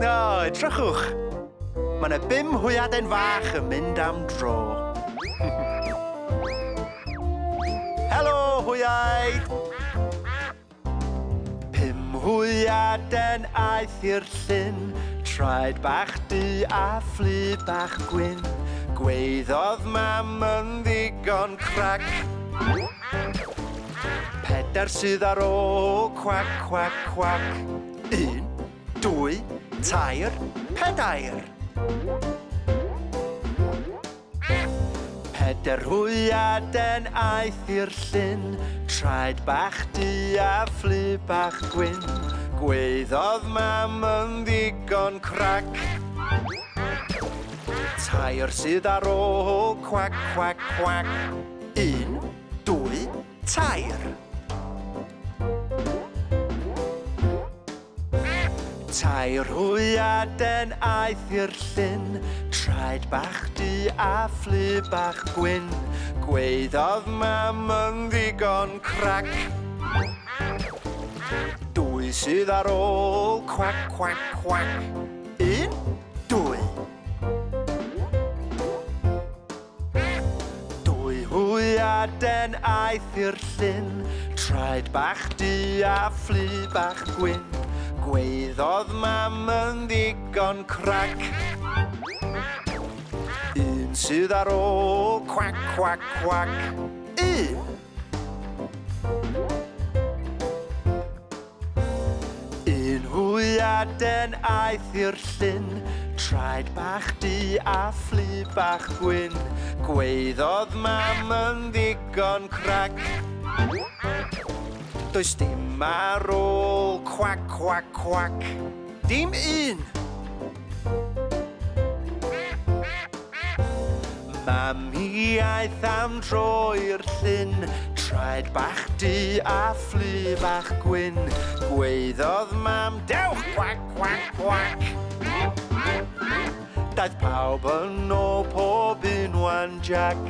O, edrychwch. Mae yna 5 hwyaden fach yn mynd am dro. Helo, hwyau! 5 hwyaden aeth i'r llyn, traed bach du a phlu bach gwyn. Gweiddodd mam yn ddigon crac. 4 sydd ar ôl, cwac, cwac, cwac. 1, 2, 3, 4. 4 hwyaden aeth i'r llyn, traed bach du a phlu bach gwyn. Gweiddodd mam yn ddigon crac. 4 sydd ar ôl, cwac, cwac, cwac. 1, 2, 3. 4 hwyaden aeth i'r llyn, traed bach du a phlu bach gwyn. Gweiddodd mam yn ddigon crac. 2 sydd ar ôl, cwac, cwac, cwac. 1, 2. 2 hwyaden aeth i'r llyn, traed bach du a phlu bach gwyn. Gweiddodd mam yn ddigon crac. 1 sydd ar ôl, cwac, cwac, cwac. 1. 1 hwyaden aeth i'r llyn, traed bach du a phlu bach gwyn. Gweiddodd mam yn ddigon crac. Does dim ar ôl, cwac, cwac, cwac. Dim 1. Mam hi aeth am dro i'r llyn, traed bach du a phlu bach gwyn. Gweiddodd mam, dewch, cwac, cwac, cwac. Daeth pawb yn ôl, pob un wan Jack.